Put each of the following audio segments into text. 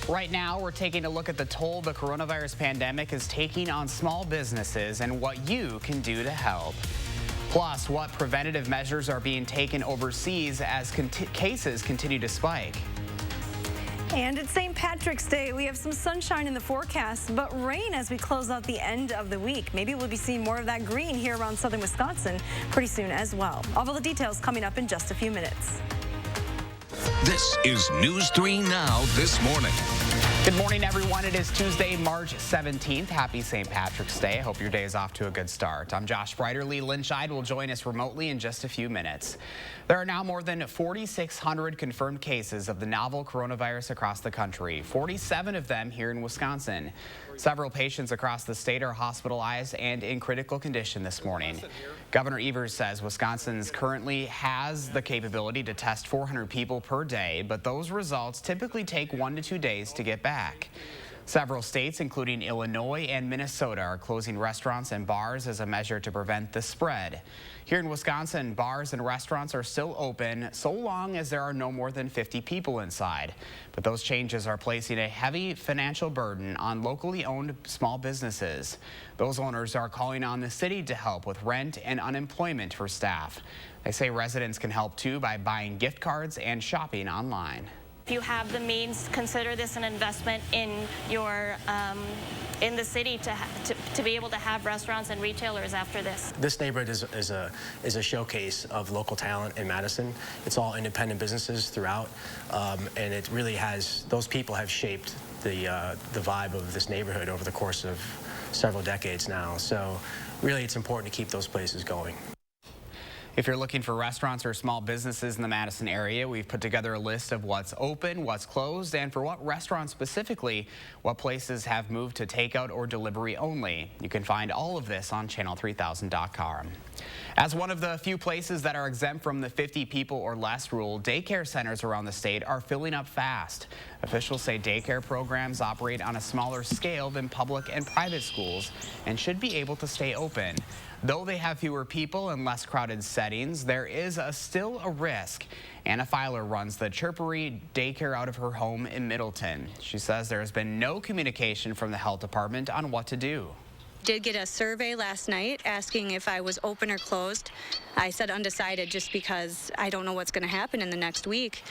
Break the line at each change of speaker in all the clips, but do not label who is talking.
Right now, we're taking a look at the toll the coronavirus pandemic is taking on small businesses and what you can do to help. Plus, what preventative measures are being taken overseas as cases continue to spike.
And it's St. Patrick's Day. We have some sunshine in the forecast, but rain as we close out the end of the week. Maybe we'll be seeing more of that green here around southern Wisconsin pretty soon as well. All of the details coming up in just a few minutes.
This is News 3 Now this morning.
Good morning, everyone. It is Tuesday, March 17th. Happy St. Patrick's Day. I hope your day is off to a good start. I'm Josh Breiter. Lee Lynchide will join us remotely in just a few minutes. There are now more than 4,600 confirmed cases of the novel coronavirus across the country, 47 of them here in Wisconsin. Several patients across the state are hospitalized and in critical condition this morning. Governor Evers says Wisconsin currently has the capability to test 400 people per day, but those results typically take 1 to 2 days to get back. Several states, including Illinois and Minnesota, are closing restaurants and bars as a measure to prevent the spread. Here in Wisconsin, bars and restaurants are still open so long as there are no more than 50 people inside. But those changes are placing a heavy financial burden on locally owned small businesses. Those owners are calling on the city to help with rent and unemployment for staff. They say residents can help too by buying gift cards and shopping online.
If you have the means, consider this an investment in your in the city to be able to have restaurants and retailers after this.
This neighborhood is a showcase of local talent in Madison. It's all independent businesses throughout, and it really has, those people have shaped the vibe of this neighborhood over the course of several decades now. So really it's important to keep those places going.
If you're looking for restaurants or small businesses in the Madison area, we've put together a list of what's open, what's closed, and for what restaurants specifically, what places have moved to takeout or delivery only. You can find all of this on channel3000.com. As one of the few places that are exempt from the 50 people or less rule, daycare centers around the state are filling up fast. Officials say daycare programs operate on a smaller scale than public and private schools and should be able to stay open. Though they have fewer people and less crowded settings, there is still a risk. Anna Filer runs the Chirpery Daycare out of her home in Middleton. She says there has been no communication from the health department on what to do.
Did get a survey last night asking if I was open or closed. I said undecided just because I don't know what's going to happen in the next week.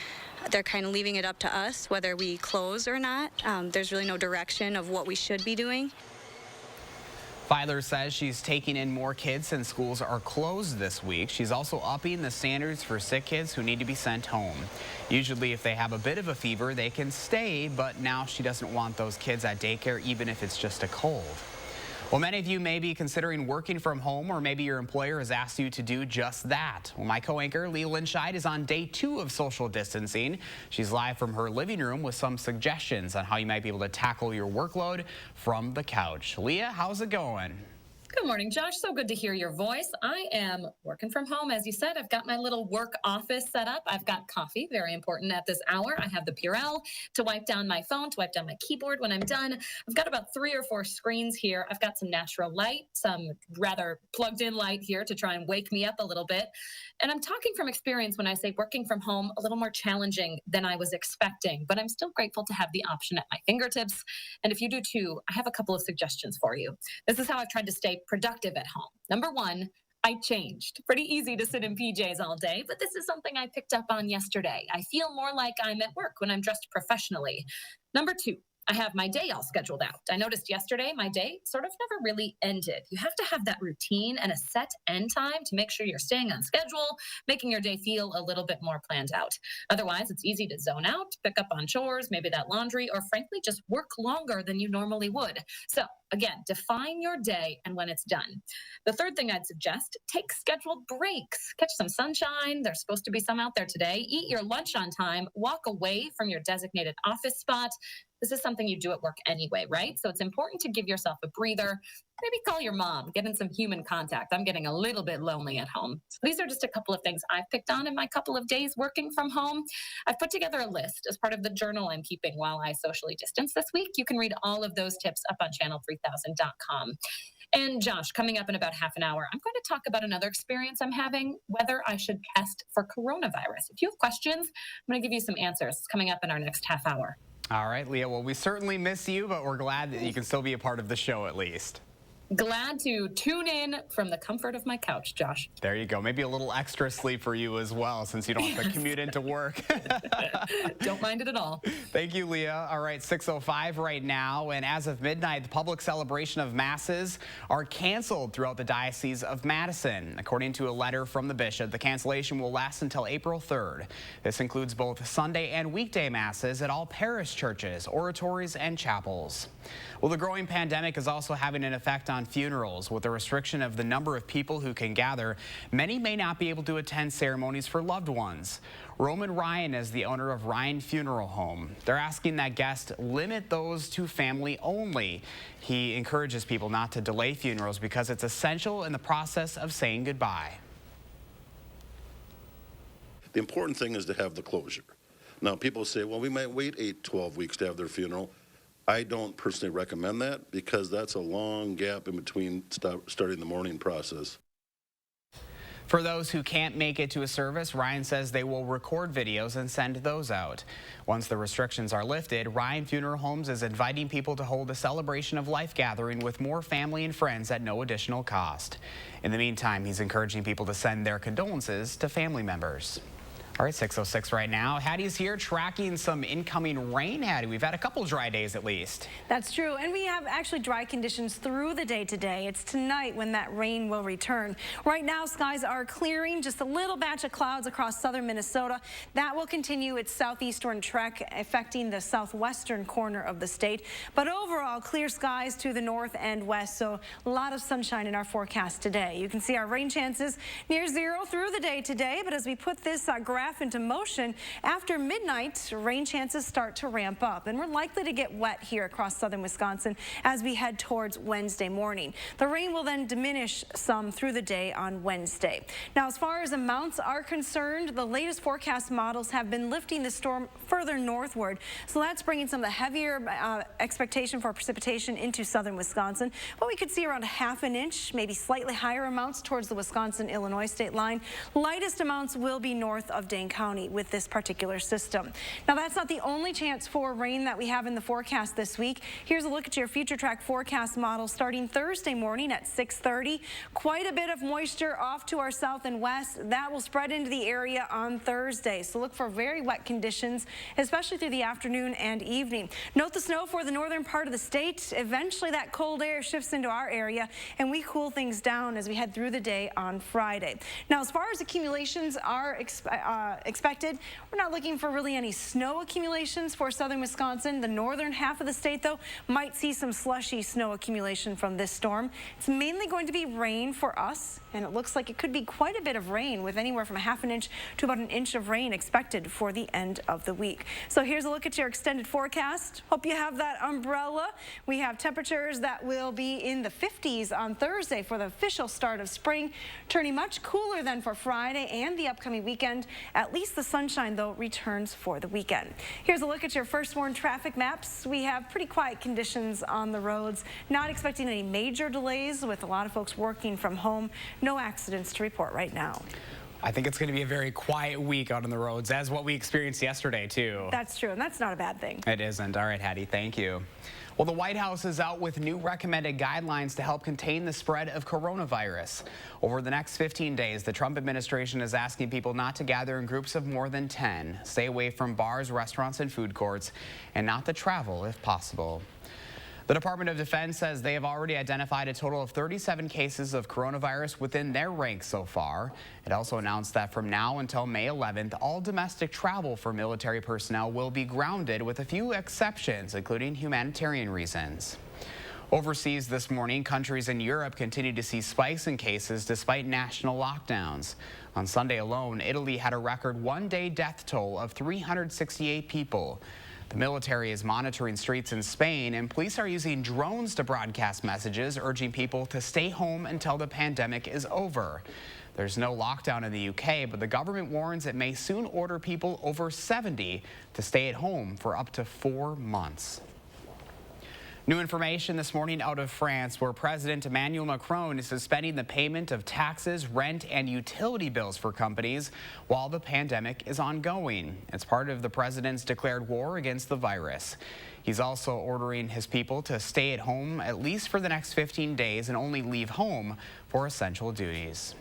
They're kind of leaving it up to us whether we close or not. There's really no direction of what we should be doing.
Filer says she's taking in more kids since schools are closed this week. She's also upping the standards for sick kids who need to be sent home. Usually if they have a bit of a fever, they can stay, but now she doesn't want those kids at daycare even if it's just a cold. Well, many of you may be considering working from home, or maybe your employer has asked you to do just that. Well, my co-anchor, Lee Lynchide, is on day 2 of social distancing. She's live from her living room with some suggestions on how you might be able to tackle your workload from the couch. Leah, how's it going?
Good morning, Josh. So good to hear your voice. I am working from home. As you said, I've got my little work office set up. I've got coffee, very important at this hour. I have the Purell to wipe down my phone, to wipe down my keyboard when I'm done. I've got about 3 or 4 screens here. I've got some natural light, some rather plugged in light here to try and wake me up a little bit. And I'm talking from experience when I say working from home, a little more challenging than I was expecting, but I'm still grateful to have the option at my fingertips. And if you do too, I have a couple of suggestions for you. This is how I've tried to stay productive at home. Number 1, I changed. Pretty easy to sit in PJs all day, but this is something I picked up on yesterday. I feel more like I'm at work when I'm dressed professionally. Number 2, I have my day all scheduled out. I noticed yesterday my day sort of never really ended. You have to have that routine and a set end time to make sure you're staying on schedule, making your day feel a little bit more planned out. Otherwise, it's easy to zone out, pick up on chores, maybe that laundry, or frankly, just work longer than you normally would. So again, define your day and when it's done. The third thing I'd suggest, take scheduled breaks. Catch some sunshine. There's supposed to be some out there today. Eat your lunch on time. Walk away from your designated office spot. This is something you do at work anyway, right? So it's important to give yourself a breather. Maybe call your mom, get in some human contact. I'm getting a little bit lonely at home. So these are just a couple of things I've picked on in my couple of days working from home. I've put together a list as part of the journal I'm keeping while I socially distance this week. You can read all of those tips up on channel3000.com. And Josh, coming up in about half an hour, I'm going to talk about another experience I'm having, whether I should test for coronavirus. If you have questions, I'm going to give you some answers. It's coming up in our next half hour.
All right, Leah. Well, we certainly miss you, but we're glad that you can still be a part of the show at least.
Glad to tune in from the comfort of my couch, Josh.
There you go. Maybe a little extra sleep for you as well, since you don't have to commute into work.
Don't mind it at all.
Thank you, Leah. All right, 6:05 right now, and as of midnight, the public celebration of masses are canceled throughout the Diocese of Madison. According to a letter from the bishop, the cancellation will last until April 3rd. This includes both Sunday and weekday masses at all parish churches, oratories, and chapels. Well, the growing pandemic is also having an effect on funerals. With the restriction of the number of people who can gather, many may not be able to attend ceremonies for loved ones. Roman Ryan is the owner of Ryan Funeral Home. They're asking that guests limit those to family only. He encourages people not to delay funerals because it's essential in the process of saying goodbye.
The important thing is to have the closure. Now, people say, well, we might wait 8-12 weeks to have their funeral. I don't personally recommend that because that's a long gap in between starting the mourning process.
For those who can't make it to a service, Ryan says they will record videos and send those out. Once the restrictions are lifted, Ryan Funeral Homes is inviting people to hold a celebration of life gathering with more family and friends at no additional cost. In the meantime, he's encouraging people to send their condolences to family members. All right, 6:06 right now. Hattie's here tracking some incoming rain, Hattie. We've had a couple dry days at least.
That's true, and we have actually dry conditions through the day today. It's tonight when that rain will return. Right now, skies are clearing, just a little batch of clouds across southern Minnesota. That will continue its southeastern trek, affecting the southwestern corner of the state. But overall, clear skies to the north and west, so a lot of sunshine in our forecast today. You can see our rain chances near zero through the day today, but as we put this graph into motion, after midnight, rain chances start to ramp up, and we're likely to get wet here across southern Wisconsin as we head towards Wednesday morning. The rain will then diminish some through the day on Wednesday. Now, as far as amounts are concerned, the latest forecast models have been lifting the storm further northward, so that's bringing some of the heavier expectation for precipitation into southern Wisconsin. But we could see around ½ an inch, maybe slightly higher amounts towards the Wisconsin-Illinois state line. Lightest amounts will be north of Dane County with this particular system. Now, that's not the only chance for rain that we have in the forecast this week. Here's a look at your future track forecast model starting Thursday morning at 6:30. Quite a bit of moisture off to our south and west. That will spread into the area on Thursday. So look for very wet conditions, especially through the afternoon and evening. Note the snow for the northern part of the state. Eventually that cold air shifts into our area and we cool things down as we head through the day on Friday. Now, as far as accumulations are expected, we're not looking for really any snow accumulations for southern Wisconsin. The northern half of the state, though, might see some slushy snow accumulation from this storm. It's mainly going to be rain for us, and it looks like it could be quite a bit of rain with anywhere from ½ an inch to about 1 inch of rain expected for the end of the week. So here's a look at your extended forecast. Hope you have that umbrella. We have temperatures that will be in the 50s on Thursday for the official start of spring, turning much cooler than for Friday and the upcoming weekend. At least the sunshine, though, returns for the weekend. Here's a look at your first warn traffic maps. We have pretty quiet conditions on the roads. Not expecting any major delays with a lot of folks working from home. No accidents to report right now.
I think it's going to be a very quiet week out on the roads, as what we experienced yesterday, too.
That's true, and that's not a bad thing.
It isn't. All right, Hattie, thank you. Well, the White House is out with new recommended guidelines to help contain the spread of coronavirus. Over the next 15 days, the Trump administration is asking people not to gather in groups of more than 10, stay away from bars, restaurants, and food courts, and not to travel if possible. The Department of Defense says they have already identified a total of 37 cases of coronavirus within their ranks so far. It also announced that from now until May 11th, all domestic travel for military personnel will be grounded with a few exceptions, including humanitarian reasons. Overseas this morning, countries in Europe continue to see spikes in cases despite national lockdowns. On Sunday alone, Italy had a record one-day death toll of 368 people. The military is monitoring streets in Spain, and police are using drones to broadcast messages urging people to stay home until the pandemic is over. There's no lockdown in the UK, but the government warns it may soon order people over 70 to stay at home for up to 4 months. New information this morning out of France, where President Emmanuel Macron is suspending the payment of taxes, rent, and utility bills for companies while the pandemic is ongoing. It's part of the president's declared war against the virus. He's also ordering his people to stay at home at least for the next 15 days and only leave home for essential duties.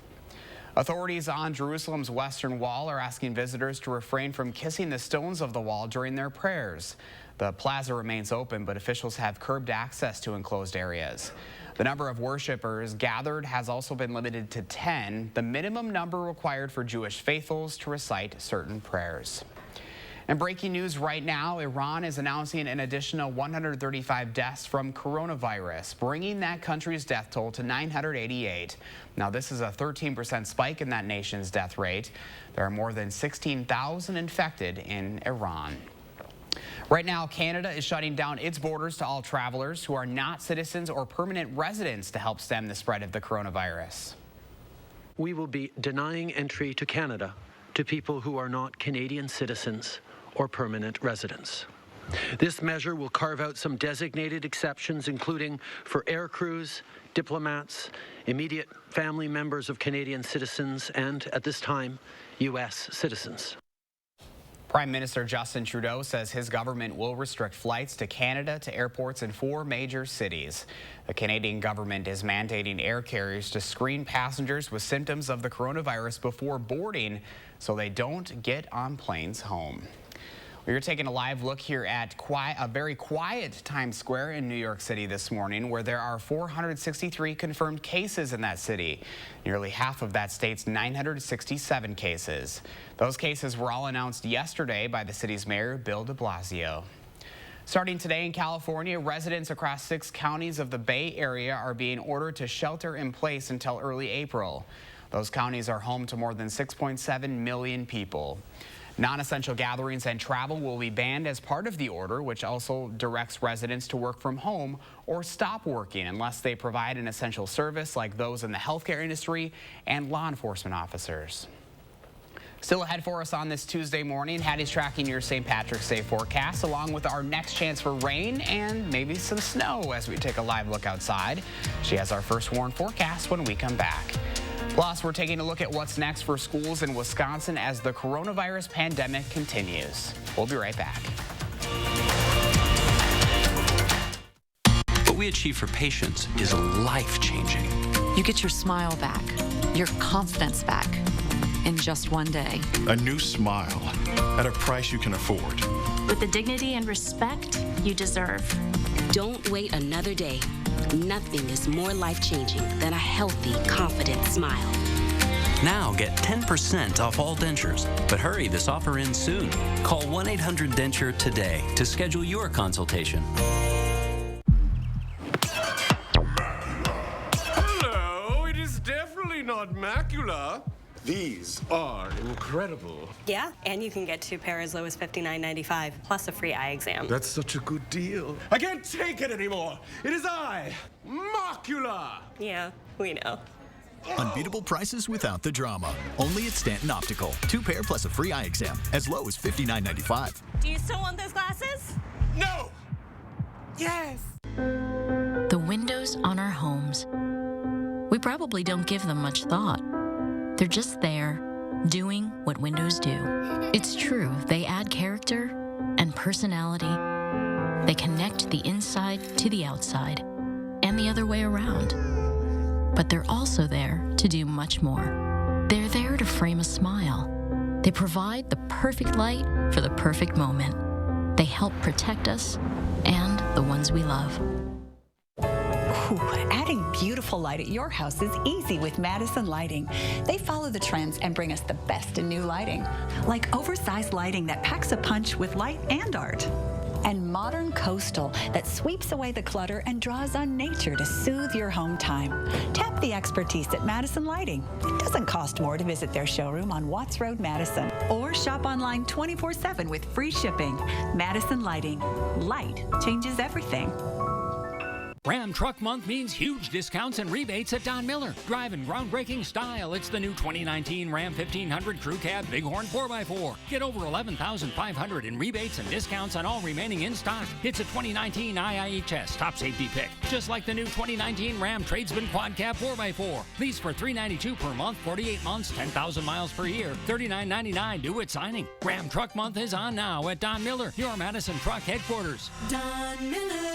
Authorities on Jerusalem's Western Wall are asking visitors to refrain from kissing the stones of the wall during their prayers. The plaza remains open, but officials have curbed access to enclosed areas. The number of worshipers gathered has also been limited to 10, the minimum number required for Jewish faithfuls to recite certain prayers. And breaking news right now, Iran is announcing an additional 135 deaths from coronavirus, bringing that country's death toll to 988. Now, this is a 13% spike in that nation's death rate. There are more than 16,000 infected in Iran. Right now, Canada is shutting down its borders to all travelers who are not citizens or permanent residents to help stem the spread of the coronavirus.
We will be denying entry to Canada to people who are not Canadian citizens or permanent residents. This measure will carve out some designated exceptions, including for air crews, diplomats, immediate family members of Canadian citizens, and, at this time, U.S. citizens.
Prime Minister Justin Trudeau says his government will restrict flights to Canada to airports in 4 major cities. The Canadian government is mandating air carriers to screen passengers with symptoms of the coronavirus before boarding so they don't get on planes home. We're taking a live look here at a very quiet Times Square in New York City this morning, where there are 463 confirmed cases in that city. Nearly half of that state's 967 cases. Those cases were all announced yesterday by the city's mayor, Bill de Blasio. Starting today in California, residents across 6 counties of the Bay Area are being ordered to shelter in place until early April. Those counties are home to more than 6.7 million people. Non-essential gatherings and travel will be banned as part of the order, which also directs residents to work from home or stop working unless they provide an essential service like those in the healthcare industry and law enforcement officers. Still ahead for us on this Tuesday morning, Hattie's tracking your St. Patrick's Day forecast along with our next chance for rain and maybe some snow as we take a live look outside. She has our first WARN forecast when we come back. Plus, we're taking a look at what's next for schools in Wisconsin as the coronavirus pandemic continues. We'll be right back.
What we achieve for patients is life-changing.
You get your smile back, your confidence back in just one day.
A new smile at a price you can afford.
With the dignity and respect you deserve.
Don't wait another day. Nothing is more life-changing than a healthy, confident smile.
Now get 10% off all dentures. But hurry, this offer ends soon. Call 1-800-DENTURE today to schedule your consultation.
Hello, it is definitely not macula. These are incredible.
Yeah, and you can get 2 pairs as low as $59.95, plus a free eye exam.
That's such a good deal. I can't take it anymore. It is I, Macula.
Yeah, we know.
Unbeatable prices without the drama. Only at Stanton Optical. 2 pair plus a free eye exam, as low as $59.95.
Do you still want those glasses?
No! Yes!
The windows on our homes. We probably don't give them much thought. They're just there, doing what windows do. It's true, they add character and personality. They connect the inside to the outside, and the other way around. But they're also there to do much more. They're there to frame a smile. They provide the perfect light for the perfect moment. They help protect us and the ones we love.
Ooh, adding beautiful light at your house is easy with Madison Lighting. They follow the trends and bring us the best in new lighting, like oversized lighting that packs a punch with light and art, and modern coastal that sweeps away the clutter and draws on nature to soothe your home time. Tap the expertise at Madison Lighting. It doesn't cost more to visit their showroom on Watts Road, Madison, or shop online 24/7 with free shipping. Madison Lighting. Light changes everything.
Ram Truck Month means huge discounts and rebates at Don Miller. Driving groundbreaking style. It's the new 2019 Ram 1500 Crew Cab Bighorn 4x4. Get over $11,500 in rebates and discounts on all remaining in stock. It's a 2019 IIHS top safety pick, just like the new 2019 Ram Tradesman Quad Cab 4x4. Lease for $392 per month, 48 months, 10,000 miles per year, $39.99 due at signing. Ram Truck Month is on now at Don Miller, your Madison Truck headquarters.
Don Miller.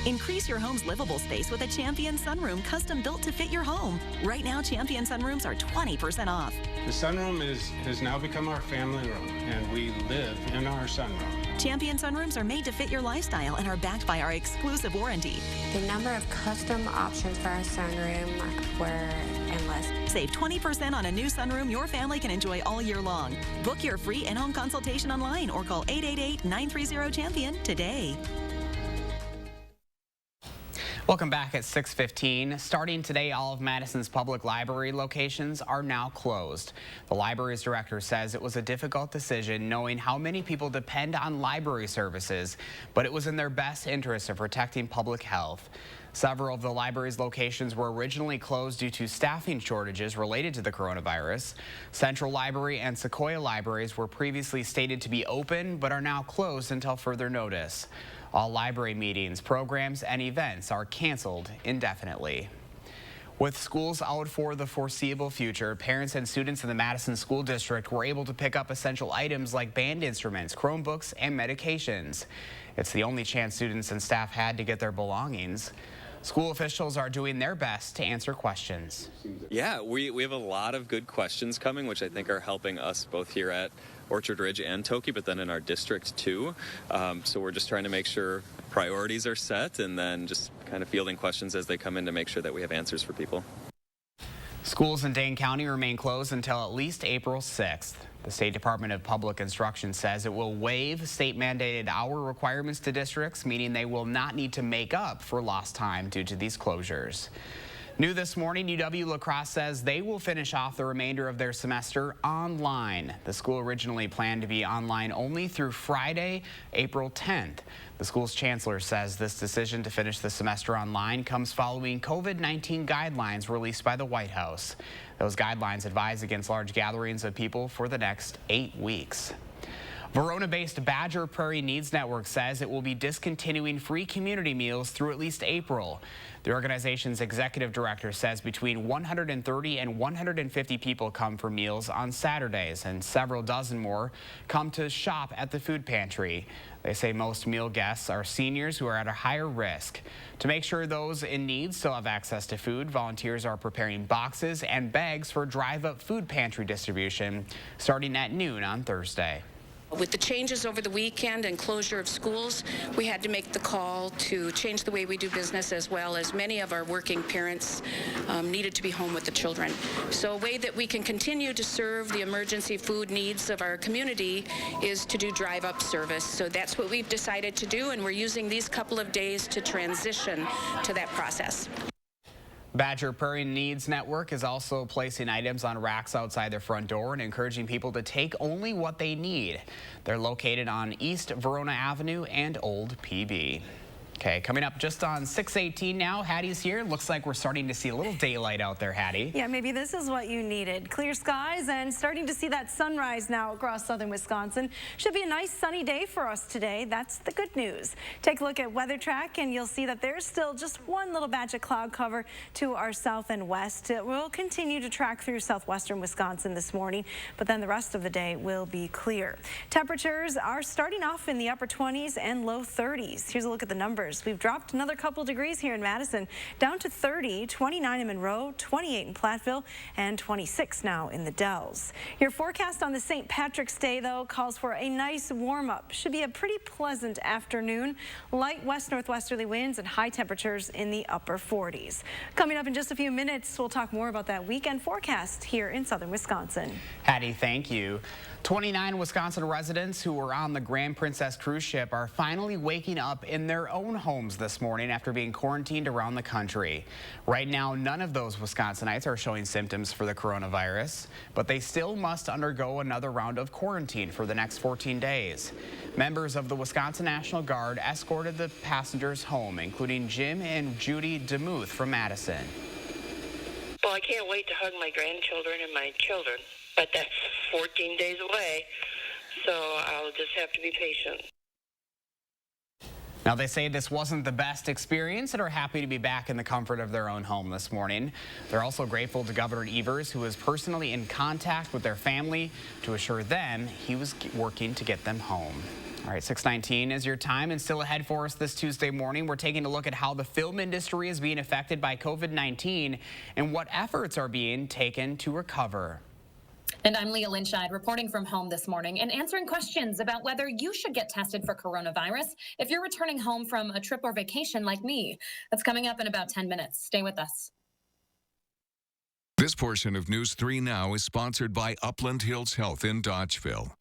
Increase your home's livable space with a Champion sunroom custom built to fit your home. Right now, Champion sunrooms are 20% off.
The sunroom has now become our family room, and we live in our sunroom.
Champion sunrooms are made to fit your lifestyle and are backed by our exclusive warranty.
The number of custom options for our sunroom were endless.
Save 20% on a new sunroom your family can enjoy all year long. Book your free in-home consultation online or call 888-930-CHAMPION today.
Welcome back at 6:15. Starting today, all of Madison's public library locations are now closed. The library's director says it was a difficult decision knowing how many people depend on library services, but it was in their best interest of protecting public health. Several of the library's locations were originally closed due to staffing shortages related to the coronavirus. Central Library and Sequoia Libraries were previously stated to be open, but are now closed until further notice. All library meetings, programs, and events are canceled indefinitely. With schools out for the foreseeable future, parents and students in the Madison School District were able to pick up essential items like band instruments, Chromebooks, and medications. It's the only chance students and staff had to get their belongings. School officials are doing their best to answer questions.
Yeah, we have a lot of good questions coming, which I think are helping us both here at Orchard Ridge and Toki, but then in our district too. So we're just trying to make sure priorities are set and then just kind of fielding questions as they come in to make sure that we have answers for people.
Schools in Dane County remain closed until at least April 6th. The State Department of Public Instruction says it will waive state-mandated hour requirements to districts, meaning they will not need to make up for lost time due to these closures. New this morning, UW-La Crosse says they will finish off the remainder of their semester online. The school originally planned to be online only through Friday, April 10th. The school's chancellor says this decision to finish the semester online comes following COVID-19 guidelines released by the White House. Those guidelines advise against large gatherings of people for the next 8 weeks. Verona-based Badger Prairie Needs Network says it will be discontinuing free community meals through at least April. The organization's executive director says between 130 and 150 people come for meals on Saturdays, and several dozen more come to shop at the food pantry. They say most meal guests are seniors who are at a higher risk. To make sure those in need still have access to food, volunteers are preparing boxes and bags for drive-up food pantry distribution starting at noon on Thursday.
With the changes over the weekend and closure of schools, we had to make the call to change the way we do business, as well as many of our working parents needed to be home with the children. So a way that we can continue to serve the emergency food needs of our community is to do drive-up service. So that's what we've decided to do, and we're using these couple of days to transition to that process.
Badger Prairie Needs Network is also placing items on racks outside their front door and encouraging people to take only what they need. They're located on East Verona Avenue and Old PB. Okay, coming up just on 6:18 now, Hattie's here. Looks like we're starting to see a little daylight out there, Hattie.
Yeah, maybe this is what you needed. Clear skies and starting to see that sunrise now across southern Wisconsin. Should be a nice sunny day for us today. That's the good news. Take a look at Weather Track and you'll see that there's still just one little batch of cloud cover to our south and west. It will continue to track through southwestern Wisconsin this morning, but then the rest of the day will be clear. Temperatures are starting off in the upper 20s and low 30s. Here's a look at the numbers. We've dropped another couple degrees here in Madison, down to 30, 29 in Monroe, 28 in Platteville, and 26 now in the Dells. Your forecast on the St. Patrick's Day, though, calls for a nice warm-up. Should be a pretty pleasant afternoon. Light west-northwesterly winds and high temperatures in the upper 40s. Coming up in just a few minutes, we'll talk more about that weekend forecast here in southern Wisconsin.
Hattie, thank you. 29 Wisconsin residents who were on the Grand Princess cruise ship are finally waking up in their own homes this morning after being quarantined around the country. Right now, none of those Wisconsinites are showing symptoms for the coronavirus, but they still must undergo another round of quarantine for the next 14 days. Members of the Wisconsin National Guard escorted the passengers home, including Jim and Judy DeMuth from Madison.
Well, I can't wait to hug my grandchildren and my children, but that's 14 days away, so I'll just have to be patient.
Now, they say this wasn't the best experience and are happy to be back in the comfort of their own home this morning. They're also grateful to Governor Evers, who was personally in contact with their family to assure them he was working to get them home. All right, 6:19 is your time, and still ahead for us this Tuesday morning. We're taking a look at how the film industry is being affected by COVID-19 and what efforts are being taken to recover.
And I'm Leah Lynchide, reporting from home this morning and answering questions about whether you should get tested for coronavirus if you're returning home from a trip or vacation like me. That's coming up in about 10 minutes. Stay with us.
This portion of News 3 Now is sponsored by Upland Hills Health in Dodgeville.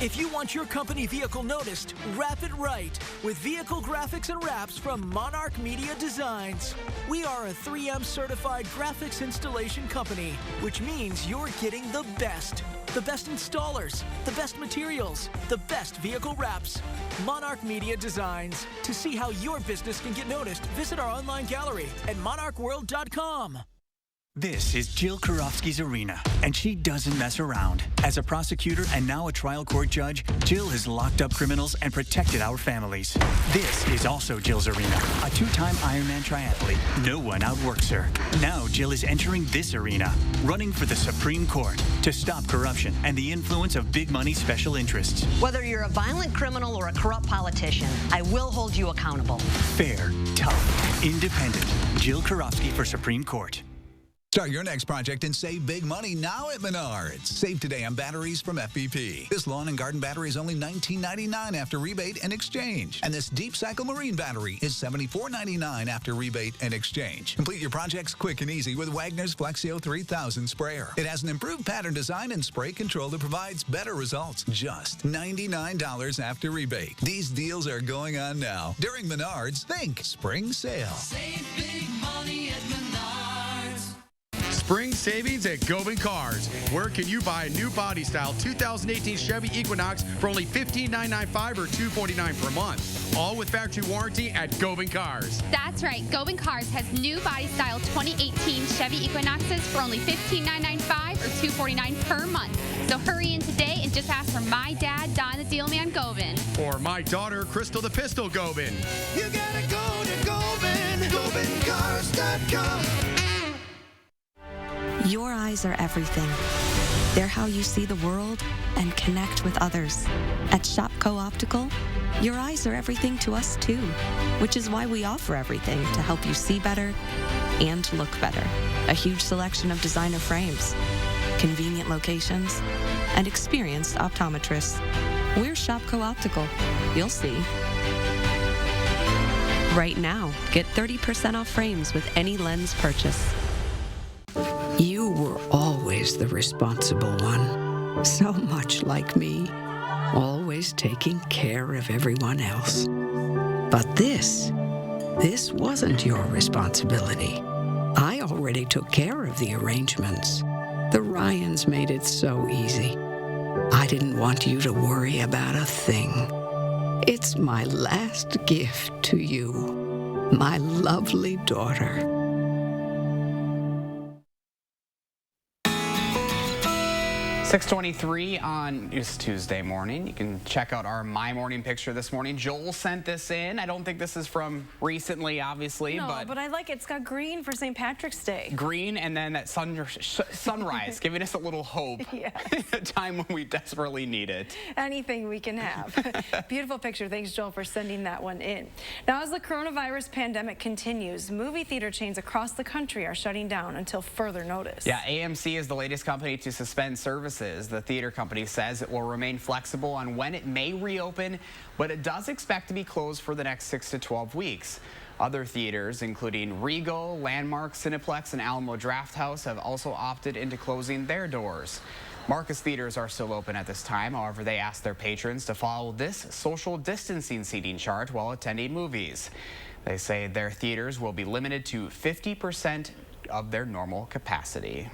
If you want your company vehicle noticed, wrap it right with vehicle graphics and wraps from Monarch Media Designs. We are a 3M certified graphics installation company, which means you're getting the best installers, the best materials, the best vehicle wraps. Monarch Media Designs. To see how your business can get noticed, visit our online gallery at monarchworld.com.
This is Jill Karofsky's arena, and she doesn't mess around. As a prosecutor and now a trial court judge, Jill has locked up criminals and protected our families. This is also Jill's arena, a two-time Ironman triathlete. No one outworks her. Now Jill is entering this arena, running for the Supreme Court to stop corruption and the influence of big money special interests.
Whether you're a violent criminal or a corrupt politician, I will hold you accountable.
Fair, tough, independent. Jill Karofsky for Supreme Court.
Start your next project and save big money now at Menards. Save today on batteries from FPP. This lawn and garden battery is only $19.99 after rebate and exchange. And this Deep Cycle Marine battery is $74.99 after rebate and exchange. Complete your projects quick and easy with Wagner's Flexio 3000 sprayer. It has an improved pattern design and spray control that provides better results. Just $99 after rebate. These deals are going on now. During Menards, think spring sale.
Save big money at Menards.
Spring savings at Gobin Cars. Where can you buy a new body style 2018 Chevy Equinox for only $15,995 or $249 per month? All with factory warranty at Gobin Cars.
That's right. Gobin Cars has new body style 2018 Chevy Equinoxes for only $15,995 or $249 per month. So hurry in today and just ask for my dad, Don the Deal Man Gobin.
Or my daughter, Crystal the Pistol Gobin.
You gotta go to Gobin, GobinCars.com.
Your eyes are everything. They're how you see the world and connect with others. At Shopco Optical, your eyes are everything to us too, which is why we offer everything to help you see better and look better. A huge selection of designer frames, convenient locations, and experienced optometrists. We're Shopco Optical. You'll see. Right now, get 30% off frames with any lens purchase.
You were always the responsible one, so much like me, always taking care of everyone else. But this wasn't your responsibility. I already took care of the arrangements. The Ryans made it so easy. I didn't want you to worry about a thing. It's my last gift to you, my lovely daughter.
.23 on this Tuesday morning. You can check out our My Morning picture this morning. Joel sent this in. I don't think this is from recently, obviously.
No, but I like it. It's got green for St. Patrick's Day.
Green and then that sunrise, giving us a little hope.
Yes.
A time when we desperately need it.
Anything we can have. Beautiful picture. Thanks, Joel, for sending that one in. Now, as the coronavirus pandemic continues, movie theater chains across the country are shutting down until further notice.
Yeah, AMC is the latest company to suspend services. The theater company says it will remain flexible on when it may reopen, but it does expect to be closed for the next 6 to 12 weeks. Other theaters, including Regal, Landmark, Cineplex, and Alamo Drafthouse, have also opted into closing their doors. Marcus theaters are still open at this time. However, they ask their patrons to follow this social distancing seating chart while attending movies. They say their theaters will be limited to 50% of their normal capacity.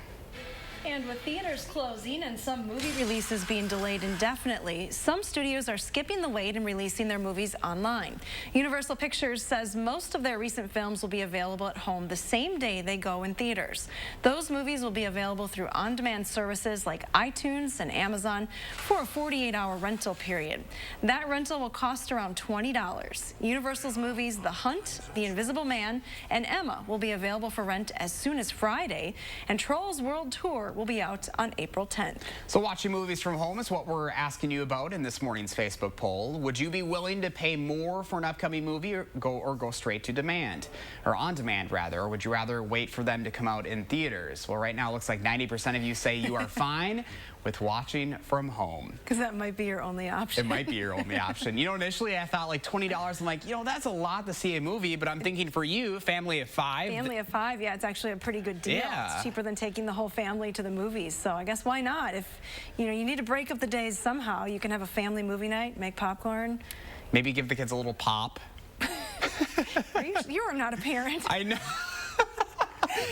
And with theaters closing and some movie releases being delayed indefinitely, some studios are skipping the wait and releasing their movies online. Universal Pictures says most of their recent films will be available at home the same day they go in theaters. Those movies will be available through on-demand services like iTunes and Amazon for a 48-hour rental period. That rental will cost around $20. Universal's movies The Hunt, The Invisible Man, and Emma will be available for rent as soon as Friday, and Trolls World Tour will be out on April 10th.
So watching movies from home is what we're asking you about in this morning's Facebook poll. Would you be willing to pay more for an upcoming movie or go straight to demand, or on demand rather, or would you rather wait for them to come out in theaters? Well, right now it looks like 90% of you say you are fine with watching from home.
Because that might be your only option.
It might be your only option. You know, initially I thought like $20. I'm like, you know, that's a lot to see a movie, but I'm thinking for you, family of 5.
Family of 5, yeah, it's actually a pretty good deal.
Yeah.
It's cheaper than taking the whole family to the movies. So I guess why not? If, you know, you need to break up the days somehow, you can have a family movie night, make popcorn.
Maybe give the kids a little pop.
You are not a parent.
I know.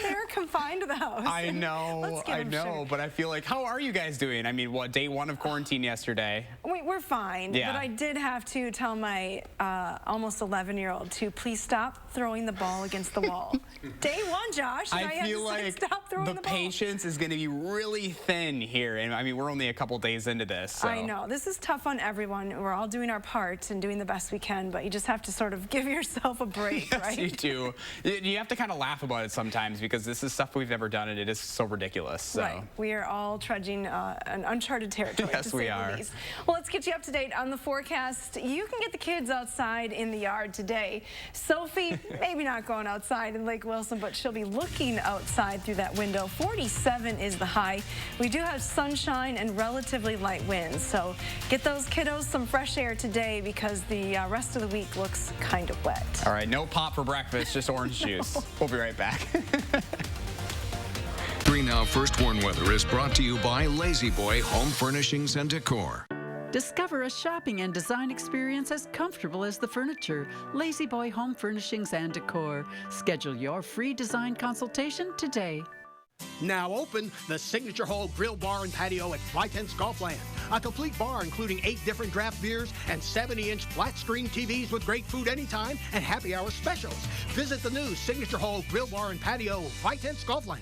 They're confined to the house.
I know, but I feel like, how are you guys doing? I mean, what, day 1 of quarantine yesterday?
We're fine,
yeah.
But I did have to tell my almost 11-year-old to please stop throwing the ball against the wall. Day 1, Josh.
I feel like
stop throwing
the patience is going to be really thin here, and I mean, we're only a couple days into this. So.
I know. This is tough on everyone. We're all doing our part and doing the best we can, but you just have to sort of give yourself a break,
yes,
right?
You do. You have to kind of laugh about it sometimes because this is stuff we've never done, and it is so ridiculous. So.
Right. We are all trudging an uncharted territory.
Yes, we are.
Well, let's get you up to date on the forecast. You can get the kids outside in the yard today. Sophie, maybe not going outside in Lake Wilson, but she'll be looking outside through that window. 47 is the high. We do have sunshine and relatively light winds, so get those kiddos some fresh air today because the rest of the week looks kind of wet.
All right, no pop for breakfast, just orange juice. We'll be right back.
3 Now First Warn Weather is brought to you by Lazy Boy Home Furnishings and Decor.
Discover a shopping and design experience as comfortable as the furniture. Lazy Boy Home Furnishings and Decor. Schedule your free design consultation today.
Now open, the Signature Hall Grill Bar and Patio at Whitehen's Golfland. A complete bar including 8 different draft beers and 70-inch flat-screen TVs with great food anytime and happy hour specials. Visit the new Signature Hall Grill Bar and Patio, Whitehen's Golfland.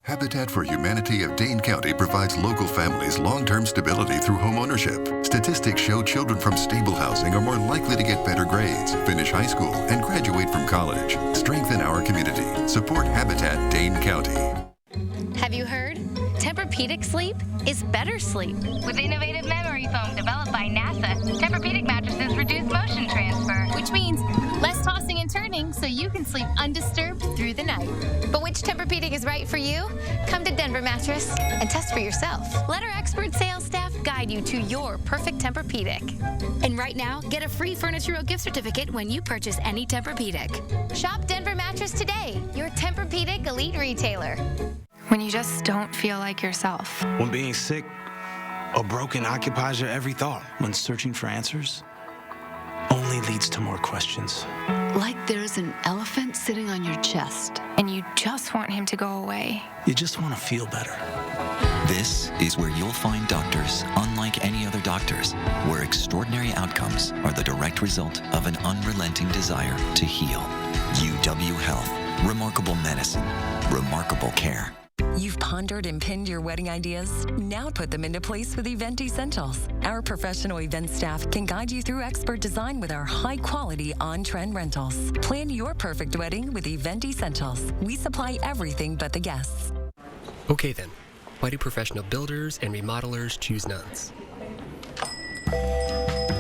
Habitat for Humanity of Dane County provides local families long-term stability through home ownership. Statistics show children from stable housing are more likely to get better grades, finish high school, and graduate from college. Strengthen our community. Support Habitat Dane County.
Have you heard? Tempur-Pedic sleep is better sleep. With innovative memory foam developed by NASA, Tempur-Pedic mattresses reduce motion transfer, which means less tossing and turning so you can sleep undisturbed through the night. But which Tempur-Pedic is right for you? Come to Denver Mattress and test for yourself. Let our expert sales staff guide you to your perfect Tempur-Pedic. And right now, get a free Furniture Row gift certificate when you purchase any Tempur-Pedic. Shop Denver Mattress today, your Tempur-Pedic elite retailer.
When you just don't feel like yourself.
When being sick or broken occupies your every thought. When searching for answers only leads to more questions.
Like there's an elephant sitting on your chest.
And you just want him to go away.
You just want to feel better.
This is where you'll find doctors unlike any other doctors, where extraordinary outcomes are the direct result of an unrelenting desire to heal. UW Health. Remarkable medicine. Remarkable care.
You've pondered and pinned your wedding ideas? Now put them into place with Event Essentials. Our professional event staff can guide you through expert design with our high-quality, on-trend rentals. Plan your perfect wedding with Event Essentials. We supply everything but the guests.
Okay then, why do professional builders and remodelers choose Nuns?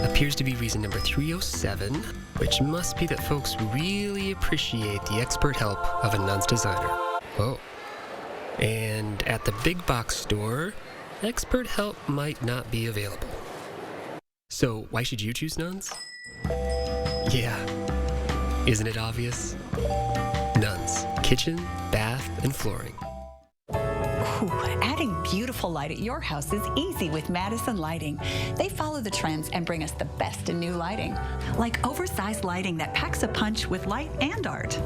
Appears to be reason number 307, which must be that folks really appreciate the expert help of a Nuns designer. Oh. And at the big box store, expert help might not be available. So why should you choose Nuns? Yeah, Isn't it obvious? Nuns, kitchen, bath, and flooring.
Ooh, adding beautiful light at your house is easy with Madison Lighting. They follow the trends and bring us the best in new lighting, like oversized lighting that packs a punch with light and art.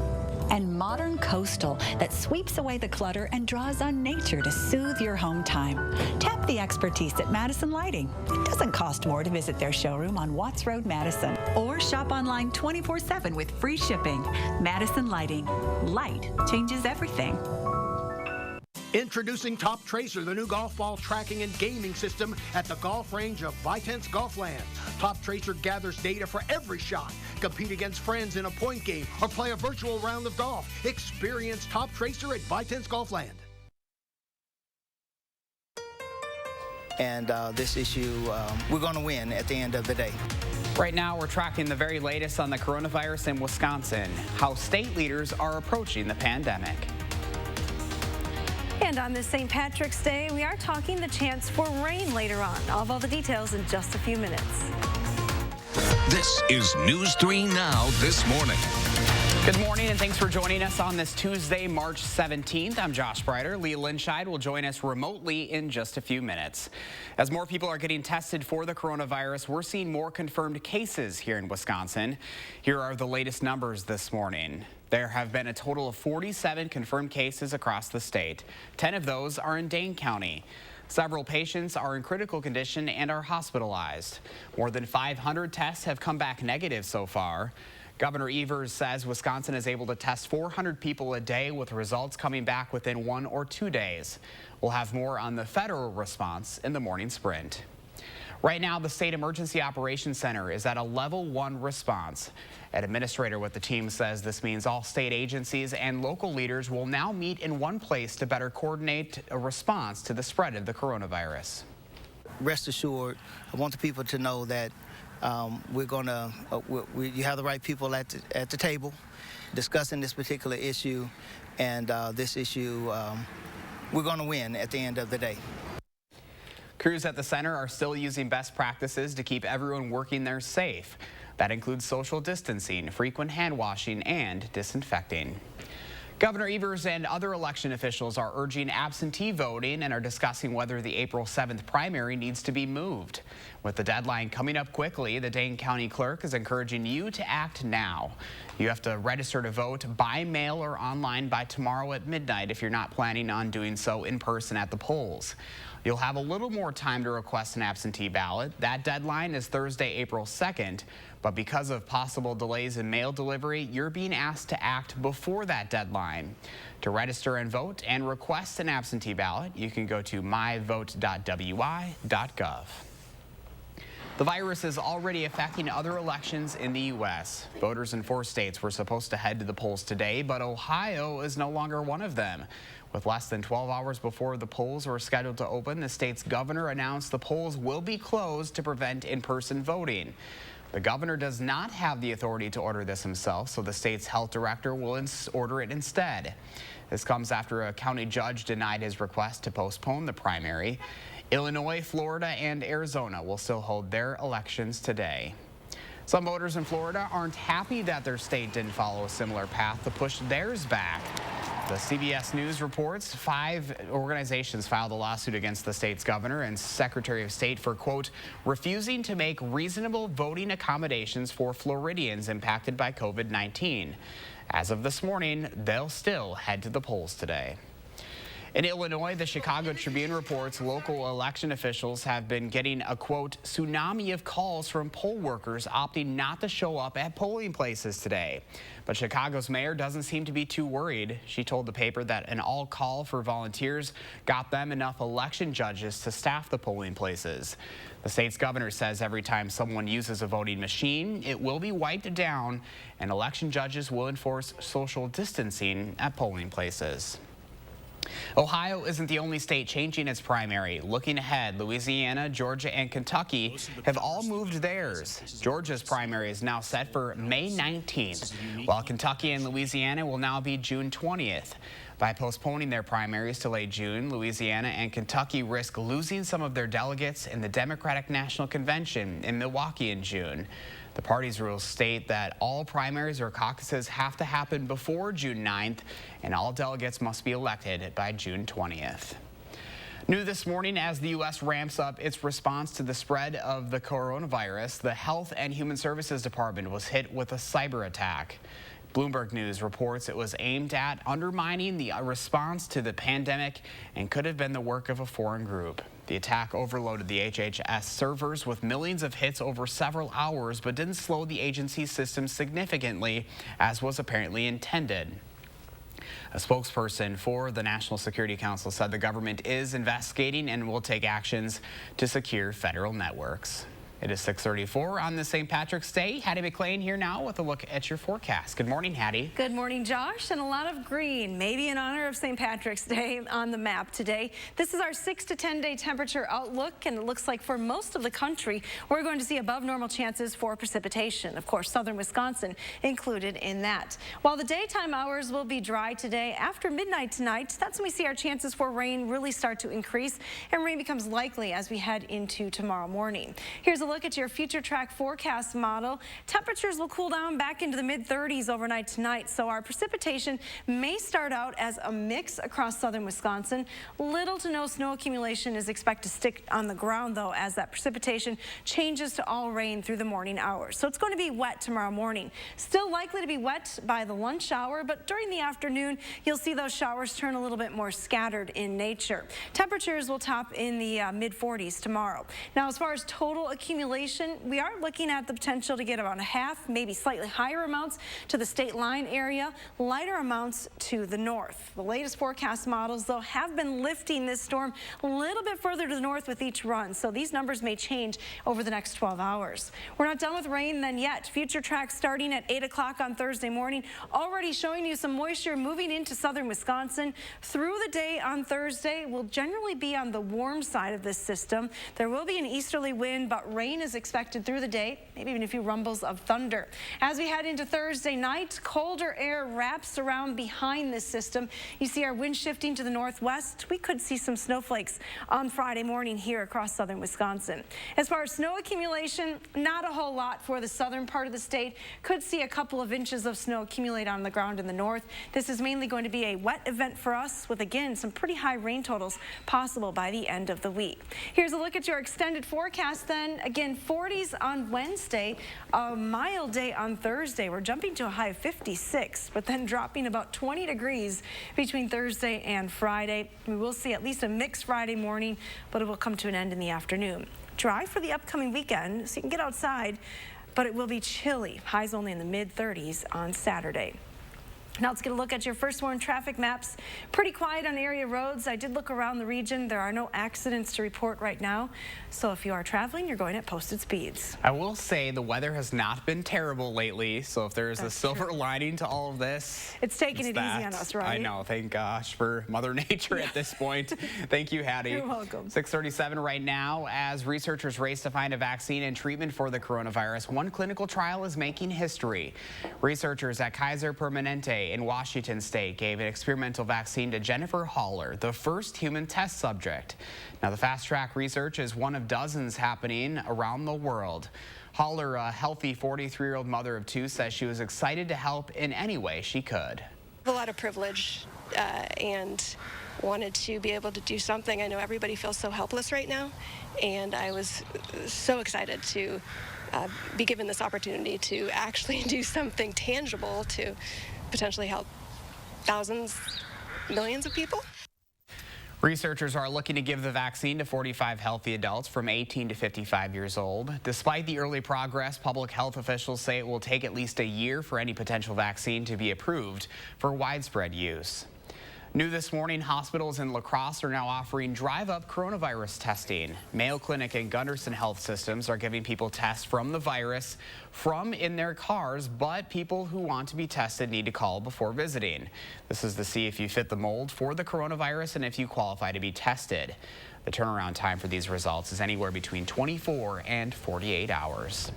And modern coastal that sweeps away the clutter and draws on nature to soothe your home time. Tap the expertise at Madison Lighting. It doesn't cost more to visit their showroom on Watts Road, Madison, or shop online 24/7 with free shipping. Madison Lighting. Light changes everything.
Introducing Top Tracer, the new golf ball tracking and gaming system at the golf range of Vitense Golfland. Top Tracer gathers data for every shot. Compete against friends in a point game or play a virtual round of golf. Experience Top Tracer at Vitense Golfland.
And this issue, we're going to win at the end of the day.
Right now, we're tracking the very latest on the coronavirus in Wisconsin, how state leaders are approaching the pandemic.
And on this St. Patrick's Day, we are talking the chance for rain later on. I'll have all the details in just a few minutes.
This is News 3 Now this morning.
Good morning and thanks for joining us on this Tuesday, March 17th. I'm Josh Breider. Lee Linscheid will join us remotely in just a few minutes. As more people are getting tested for the coronavirus, we're seeing more confirmed cases here in Wisconsin. Here are the latest numbers this morning. There have been a total of 47 confirmed cases across the state. 10 of those are in Dane County. Several patients are in critical condition and are hospitalized. More than 500 tests have come back negative so far. Governor Evers says Wisconsin is able to test 400 people a day with results coming back within 1 or 2 days. We'll have more on the federal response in the morning sprint. Right now, the State Emergency Operations Center is at a level 1 response. An administrator with the team says this means all state agencies and local leaders will now meet in one place to better coordinate a response to the spread of the coronavirus.
Rest assured, I want the people to know that we're going to, you have the right people at the table discussing this particular issue, and this issue, we're going to win at the end of the day.
Crews at the center are still using best practices to keep everyone working there safe. That includes social distancing, frequent hand washing, and disinfecting. Governor Evers and other election officials are urging absentee voting and are discussing whether the April 7th primary needs to be moved. With the deadline coming up quickly, the Dane County Clerk is encouraging you to act now. You have to register to vote by mail or online by tomorrow at midnight if you're not planning on doing so in person at the polls. You'll have a little more time to request an absentee ballot. That deadline is Thursday, April 2nd, but because of possible delays in mail delivery, you're being asked to act before that deadline. To register and vote and request an absentee ballot, you can go to myvote.wi.gov. The virus is already affecting other elections in the U.S. Voters in 4 states were supposed to head to the polls today, but Ohio is no longer one of them. With less than 12 hours before the polls were scheduled to open, the state's governor announced the polls will be closed to prevent in-person voting. The governor does not have the authority to order this himself, so the state's health director will order it instead. This comes after a county judge denied his request to postpone the primary. Illinois, Florida, and Arizona will still hold their elections today. Some voters in Florida aren't happy that their state didn't follow a similar path to push theirs back. The CBS News reports 5 organizations filed a lawsuit against the state's governor and Secretary of State for, quote, refusing to make reasonable voting accommodations for Floridians impacted by COVID-19. As of this morning, they'll still head to the polls today. In Illinois, the Chicago Tribune reports local election officials have been getting a, quote, tsunami of calls from poll workers opting not to show up at polling places today. But Chicago's mayor doesn't seem to be too worried. She told the paper that an all-call for volunteers got them enough election judges to staff the polling places. The state's governor says every time someone uses a voting machine, it will be wiped down, and election judges will enforce social distancing at polling places. Ohio isn't the only state changing its primary. Looking ahead, Louisiana, Georgia, and Kentucky have all moved theirs. Georgia's primary is now set for May 19th, while Kentucky and Louisiana will now be June 20th. By postponing their primaries to late June, Louisiana and Kentucky risk losing some of their delegates in the Democratic National Convention in Milwaukee in June. The party's rules state that all primaries or caucuses have to happen before June 9th, and all delegates must be elected by June 20th. New this morning, as the U.S. ramps up its response to the spread of the coronavirus, the Health and Human Services Department was hit with a cyber attack. Bloomberg News reports it was aimed at undermining the response to the pandemic and could have been the work of a foreign group. The attack overloaded the HHS servers with millions of hits over several hours, but didn't slow the agency's system significantly, as was apparently intended. A spokesperson for the National Security Council said the government is investigating and will take actions to secure federal networks. It is 6:34 on this St. Patrick's Day. Hattie McLean here now with a look at your forecast. Good morning, Hattie.
Good morning, Josh, and a lot of green, maybe in honor of St. Patrick's Day on the map today. This is our 6 to 10 day temperature outlook, and it looks like for most of the country, we're going to see above normal chances for precipitation. Of course, southern Wisconsin included in that. While the daytime hours will be dry today, after midnight tonight, that's when we see our chances for rain really start to increase, and rain becomes likely as we head into tomorrow morning. Here's a look at your future track forecast model. Temperatures will cool down back into the mid-30s overnight tonight, so our precipitation may start out as a mix across southern Wisconsin. Little to no snow accumulation is expected to stick on the ground, though, as that precipitation changes to all rain through the morning hours. So it's going to be wet tomorrow morning. Still likely to be wet by the lunch hour, but during the afternoon, you'll see those showers turn a little bit more scattered in nature. Temperatures will top in the mid-40s tomorrow. Now, as far as total accumulation, we are looking at the potential to get about a half, maybe slightly higher amounts to the state line area, lighter amounts to the north. The latest forecast models, though, have been lifting this storm a little bit further to the north with each run, so these numbers may change over the next 12 hours. We're not done with rain then yet. Future tracks starting at 8 o'clock on Thursday morning, already showing you some moisture moving into southern Wisconsin. Through the day on Thursday, will generally be on the warm side of this system. There will be an easterly wind, but rain is expected through the day, maybe even a few rumbles of thunder. As we head into Thursday night, colder air wraps around behind this system. You see our wind shifting to the northwest. We could see some snowflakes on Friday morning here across southern Wisconsin. As far as snow accumulation, not a whole lot for the southern part of the state. Could see a couple of inches of snow accumulate on the ground in the north. This is mainly going to be a wet event for us, with again some pretty high rain totals possible by the end of the week. Here's a look at your extended forecast then. Again, 40s on Wednesday, a mild day on Thursday. We're jumping to a high of 56, but then dropping about 20 degrees between Thursday and Friday. We will see at least a mixed Friday morning, but it will come to an end in the afternoon. Dry for the upcoming weekend, so you can get outside, but it will be chilly. Highs only in the mid-30s on Saturday. Now let's get a look at your first warn traffic maps. Pretty quiet on area roads. I did look around the region. There are no accidents to report right now. So if you are traveling, you're going at posted speeds.
I will say the weather has not been terrible lately. So if there's a silver lining to all of this,
it's taking it easy on us, right?
I know. Thank gosh for Mother Nature at this point. Thank you, Hattie.
You're welcome.
6:37 right now. As researchers race to find a vaccine and treatment for the coronavirus, one clinical trial is making history. Researchers at Kaiser Permanente in Washington State gave an experimental vaccine to Jennifer Haller, the first human test subject. Now, the fast-track research is one of dozens happening around the world. Haller, a healthy 43-year-old mother of two, says she was excited to help in any way she could.
A lot of privilege and wanted to be able to do something. I know everybody feels so helpless right now, and I was so excited to be given this opportunity to actually do something tangible to potentially help thousands, millions of people.
Researchers are looking to give the vaccine to 45 healthy adults from 18 to 55 years old. Despite the early progress, public health officials say it will take at least a year for any potential vaccine to be approved for widespread use. New this morning, hospitals in La Crosse are now offering drive-up coronavirus testing. Mayo Clinic and Gunderson Health Systems are giving people tests from the virus from in their cars, but people who want to be tested need to call before visiting. This is to see if you fit the mold for the coronavirus and if you qualify to be tested. The turnaround time for these results is anywhere between 24 and 48 hours.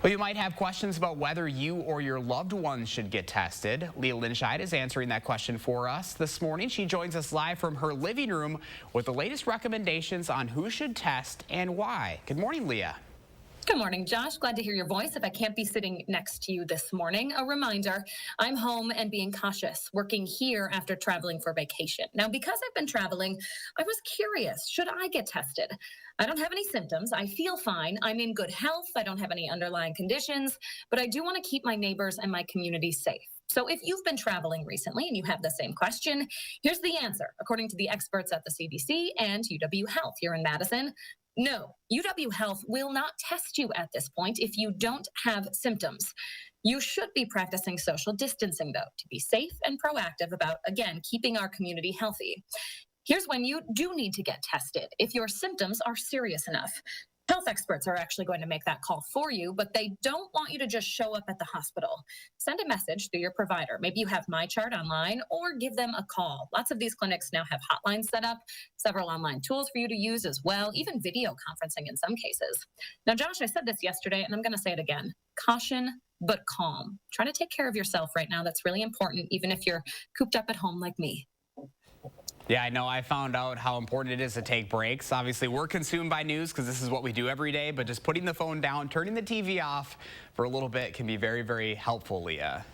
Well, you might have questions about whether you or your loved ones should get tested. Leah Linscheid is answering that question for us this morning. She joins us live from her living room with the latest recommendations on who should test and why. Good morning, Leah.
Good morning, Josh. Glad to hear your voice. If I can't be sitting next to you this morning, a reminder, I'm home and being cautious, working here after traveling for vacation. Now, because I've been traveling, I was curious, should I get tested? I don't have any symptoms. I feel fine. I'm in good health. I don't have any underlying conditions, but I do want to keep my neighbors and my community safe. So if you've been traveling recently and you have the same question, here's the answer. According to the experts at the CDC and UW Health here in Madison, no, UW Health will not test you at this point if you don't have symptoms. You should be practicing social distancing, though, to be safe and proactive about, again, keeping our community healthy. Here's when you do need to get tested if your symptoms are serious enough. Health experts are actually going to make that call for you, but they don't want you to just show up at the hospital. Send a message through your provider. Maybe you have MyChart online or give them a call. Lots of these clinics now have hotlines set up, several online tools for you to use as well, even video conferencing in some cases. Now, Josh, I said this yesterday, and I'm going to say it again. Caution, but calm. Try to take care of yourself right now. That's really important, even if you're cooped up at home like me.
Yeah, I know. I found out how important it is to take breaks. Obviously, we're consumed by news because this is what we do every day, but just putting the phone down, turning the TV off for a little bit can be very, very helpful, Leah.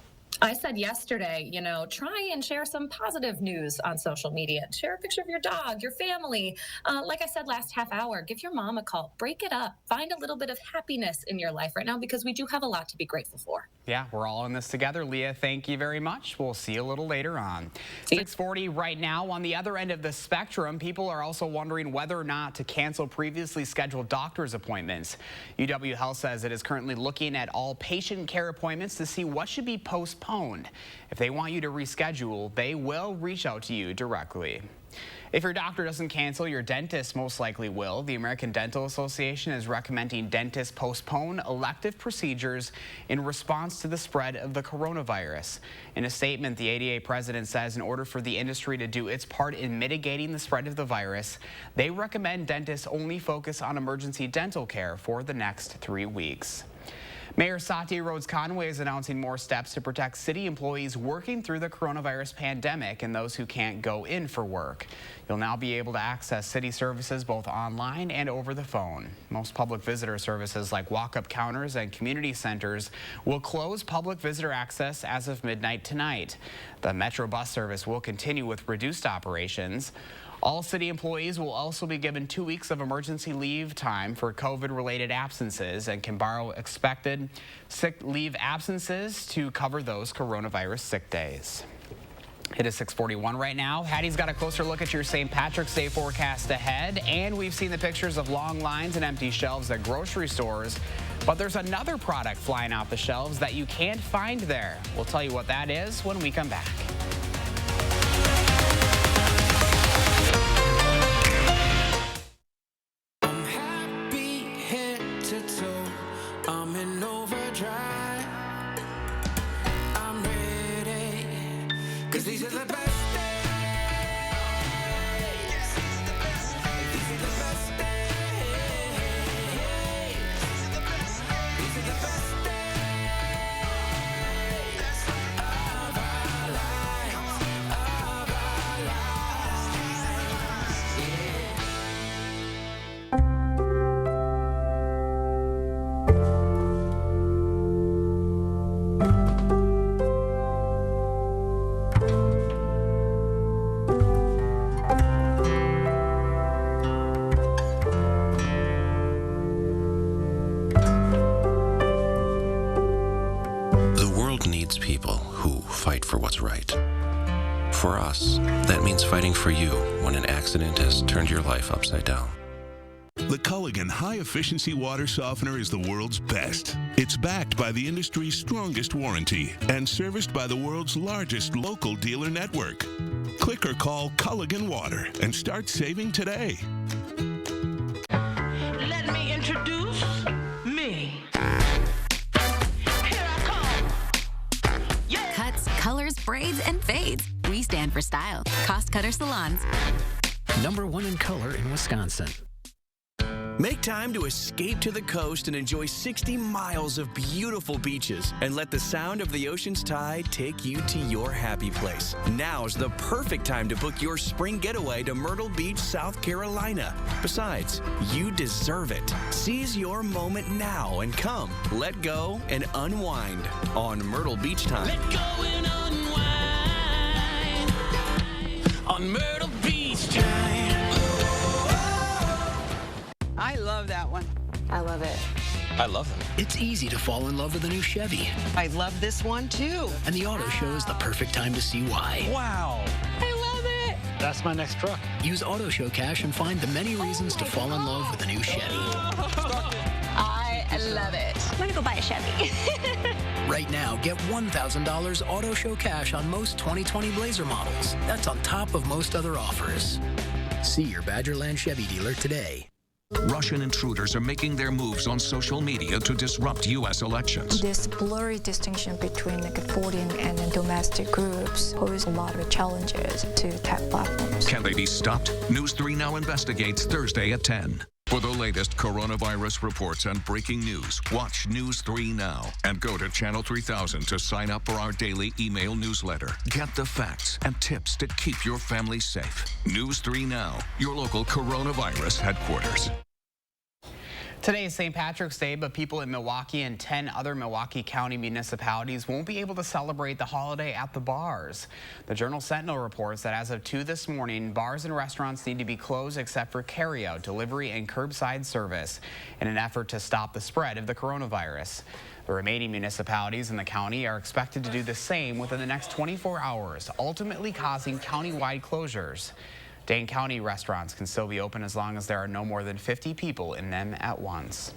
I said yesterday, try and share some positive news on social media. Share a picture of your dog, your family. Like I said last half hour, give your mom a call. Break it up. Find a little bit of happiness in your life right now because we do have a lot to be grateful for.
Yeah, we're all in this together. Leah, thank you very much. We'll see you a little later on. 6:40 right now. On the other end of the spectrum, people are also wondering whether or not to cancel previously scheduled doctor's appointments. UW Health says it is currently looking at all patient care appointments to see what should be postponed. If they want you to reschedule, they will reach out to you directly. If your doctor doesn't cancel, your dentist most likely will. The American Dental Association is recommending dentists postpone elective procedures in response to the spread of the coronavirus. In a statement, the ADA president says in order for the industry to do its part in mitigating the spread of the virus, they recommend dentists only focus on emergency dental care for the next 3 weeks. Mayor Satya Rhodes-Conway is announcing more steps to protect city employees working through the coronavirus pandemic and those who can't go in for work. You'll now be able to access city services both online and over the phone. Most public visitor services like walk-up counters and community centers will close public visitor access as of midnight tonight. The Metro bus service will continue with reduced operations. All city employees will also be given 2 weeks of emergency leave time for COVID-related absences and can borrow expected sick leave absences to cover those coronavirus sick days. It is 6:41 right now. Hattie's got a closer look at your St. Patrick's Day forecast ahead, and we've seen the pictures of long lines and empty shelves at grocery stores. But there's another product flying off the shelves that you can't find there. We'll tell you what that is when we come back.
I'm in overdrive. I'm ready, 'cause these are the best days. These are the best days. These are the best days. These are the best days of our lives. Of our lives. Yeah.
People who fight for what's right. For us, that means fighting for you when an accident has turned your life upside down.
The Culligan high-efficiency water softener is the world's best. It's backed by the industry's strongest warranty and serviced by the world's largest local dealer network. Click or call Culligan Water and start saving today.
Let me introduce me.
Cuts, colors, braids, and fades. We stand for style. Cost Cutter Salons.
#1 in color in Wisconsin.
Make time to escape to the coast and enjoy 60 miles of beautiful beaches and let the sound of the ocean's tide take you to your happy place. Now's the perfect time to book your spring getaway to Myrtle Beach, South Carolina. Besides, you deserve it. Seize your moment now and come, let go, and unwind on Myrtle Beach Time.
Let go and unwind on Myrtle Beach Time.
I love that one.
I love it.
I love it.
It's easy to fall in love with a new Chevy.
I love this one too.
And the auto show is the perfect time to see why.
Wow.
I love it.
That's my next truck.
Use Auto Show Cash and find the many reasons to fall in love with a new Chevy.
I love it. I'm going to go buy a Chevy.
Right now, get $1,000 Auto Show Cash on most 2020 Blazer models. That's on top of most other offers. See your Badgerland Chevy dealer today.
Russian intruders are making their moves on social media to disrupt U.S. elections.
This blurry distinction between foreign and domestic groups pose a lot of challenges to tech platforms.
Can they be stopped? News 3 Now investigates Thursday at 10. For the latest coronavirus reports and breaking news, watch News 3 Now and go to Channel 3000 to sign up for our daily email newsletter. Get the facts and tips to keep your family safe. News 3 Now, your local coronavirus headquarters.
Today is St. Patrick's Day, but people in Milwaukee and 10 other Milwaukee County municipalities won't be able to celebrate the holiday at the bars. The Journal-Sentinel reports that as of 2 this morning, bars and restaurants need to be closed except for carryout, delivery, and curbside service in an effort to stop the spread of the coronavirus. The remaining municipalities in the county are expected to do the same within the next 24 hours, ultimately causing countywide closures. Dane County restaurants can still be open as long as there are no more than 50 people in them at once.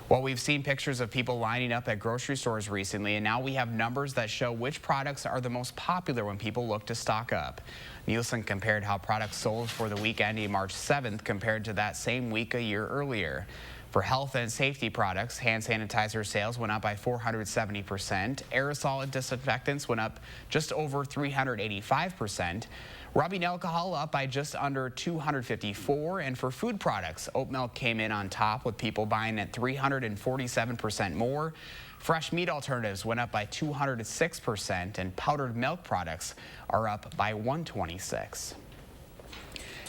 Well, we've seen pictures of people lining up at grocery stores recently, and now we have numbers that show which products are the most popular when people look to stock up. Nielsen compared how products sold for the week ending March 7th compared to that same week a year earlier. For health and safety products, hand sanitizer sales went up by 470%. Aerosol and disinfectants went up just over 385%. Rubbing alcohol up by just under 254, and for food products, oat milk came in on top with people buying at 347% more. Fresh meat alternatives went up by 206%, and powdered milk products are up by 126%.